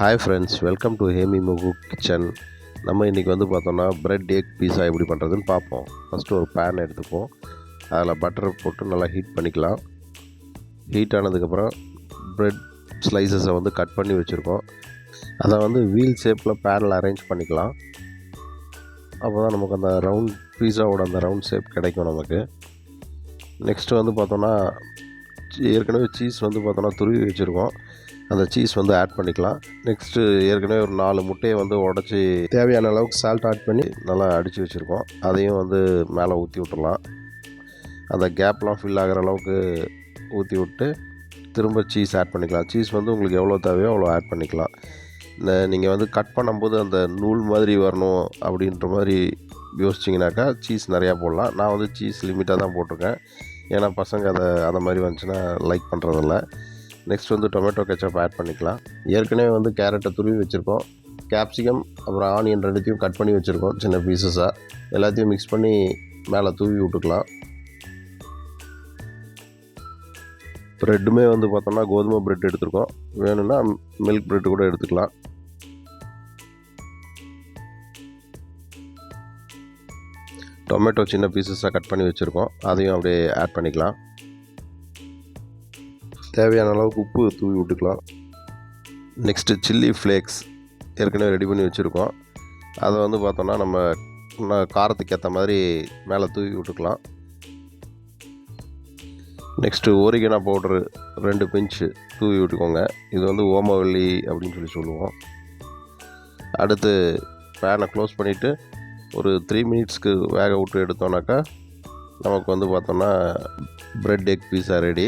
Hi friends, welcome to Hemi Mugu kitchen. நம்ம இன்றைக்கி வந்து பார்த்தோன்னா பிரெட் எக் பீஸா எப்படி பண்ணுறதுன்னு பார்ப்போம். ஃபஸ்ட்டு ஒரு பேன் எடுத்துப்போம். அதில் பட்டர் போட்டு நல்லா ஹீட் பண்ணிக்கலாம். ஹீட் ஆனதுக்கப்புறம் பிரெட் ஸ்லைசஸை வந்து கட் பண்ணி வச்சுருக்கோம். அதை வந்து வீல் ஷேப்பில் பேனில் அரேஞ்ச் பண்ணிக்கலாம். அப்போ தான் நமக்கு அந்த ரவுண்ட் பீஸாவோட அந்த ரவுண்ட் ஷேப் கிடைக்கும் நமக்கு. நெக்ஸ்ட்டு வந்து பார்த்தோன்னா ஏற்கனவே சீஸ் வந்து பார்த்தோன்னா துருவி வச்சுருக்கோம். அந்த சீஸ் வந்து ஆட் பண்ணிக்கலாம். நெக்ஸ்ட்டு ஏற்கனவே ஒரு 4 முட்டையை வந்து உடச்சி தேவையான அளவுக்கு சால்ட் ஆட் பண்ணி நல்லா அடித்து வச்சுருக்கோம். அதையும் வந்து மேலே ஊற்றி விட்டுடலாம். அந்த கேப்லாம் ஃபில் ஆகிற அளவுக்கு ஊற்றி விட்டு திரும்ப சீஸ் ஆட் பண்ணிக்கலாம். சீஸ் வந்து உங்களுக்கு எவ்வளோ தேவையோ அவ்வளோ ஆட் பண்ணிக்கலாம். நீங்கள் வந்து கட் பண்ணும்போது அந்த நூல் மாதிரி வரணும் அப்படின்ற மாதிரி யோசிச்சிங்கனாக்கா சீஸ் நிறையா போடலாம். நான் வந்து சீஸ் லிமிட்டாக தான் போட்டிருக்கேன். ஏன்னா பசங்க அதை மாதிரி வந்துச்சுன்னா லைக் பண்ணுறதில்ல. நெக்ஸ்ட் வந்து டொமேட்டோ கெச்சப் ஆட் பண்ணிக்கலாம். ஏற்கனவே வந்து கேரட்டை துருவி வச்சுருக்கோம். கேப்சிகம் அப்புறம் ஆனியன் ரெண்டுத்தையும் கட் பண்ணி வச்சுருக்கோம் சின்ன பீசஸாக. எல்லாத்தையும் மிக்ஸ் பண்ணி மேலே தூவி விட்டுக்கலாம். ப்ரெட்டுமே வந்து பார்த்தோம்னா கோதுமை ப்ரெட் எடுத்துருக்கோம். வேணும்னா மில்க் ப்ரெட் கூட எடுத்துக்கலாம். டொமேட்டோ சின்ன பீசஸாக கட் பண்ணி வச்சுருக்கோம். அதையும் அப்படியே ஆட் பண்ணிக்கலாம். தேவையான அளவுக்கு உப்பு தூவி விட்டுக்கலாம். நெக்ஸ்ட்டு சில்லி ஃப்ளேக்ஸ் ஏற்கனவே ரெடி பண்ணி வச்சுருக்கோம். அதை வந்து பார்த்தோன்னா நம்ம காரத்துக்கு ஏற்ற மாதிரி மேலே தூவி விட்டுக்கலாம். நெக்ஸ்ட்டு ஓரிகனோ பவுட்ரு 2 பிஞ்சு தூவி விட்டுக்கோங்க. இது வந்து ஓமவல்லி அப்படின்னு சொல்லுவோம். அடுத்து பேனை க்ளோஸ் பண்ணிவிட்டு ஒரு 3 மினிட்ஸ்க்கு வேக விட்டு எடுத்தோன்னாக்கா நமக்கு வந்து பார்த்தோன்னா பிரெட் எக் பீஸா ரெடி.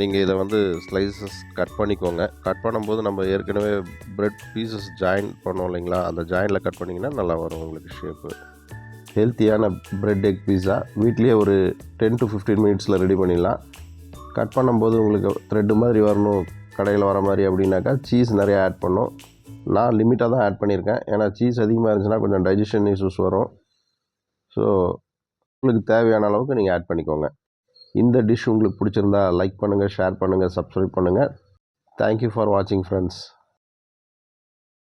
நீங்கள் இதை வந்து ஸ்லைசஸ் கட் பண்ணிக்கோங்க. கட் பண்ணும்போது நம்ம ஏற்கனவே பிரெட் பீசஸ் ஜாயின் பண்ணோம் இல்லைங்களா, அந்த ஜாயினில் கட் பண்ணிங்கன்னா நல்லா வரும் உங்களுக்கு ஷேப்பு. ஹெல்த்தியான பிரெட் எக் பீஸா வீட்லேயே ஒரு 10 to 15 மினிட்ஸில் ரெடி பண்ணிடலாம். கட் பண்ணும்போது உங்களுக்கு த்ரெட்டு மாதிரி வரணும், கடையில் வர மாதிரி அப்படின்னாக்கா சீஸ் நிறையா ஆட் பண்ணும். நான் லிமிட்டாக தான் ஆட் பண்ணியிருக்கேன். ஏன்னா சீஸ் அதிகமாக இருந்துச்சுன்னா கொஞ்சம் டைஜஷன் இஷ்யூஸ் வரும். ஸோ உங்களுக்கு தேவையான அளவுக்கு நீங்கள் ஆட் பண்ணிக்கோங்க. இந்த டிஷ் உங்களுக்கு பிடிச்சிருந்தா லைக் பண்ணுங்கள், ஷேர் பண்ணுங்கள், சப்ஸ்கிரைப் பண்ணுங்கள். தேங்க்யூ ஃபார் வாட்சிங் ஃப்ரெண்ட்ஸ்.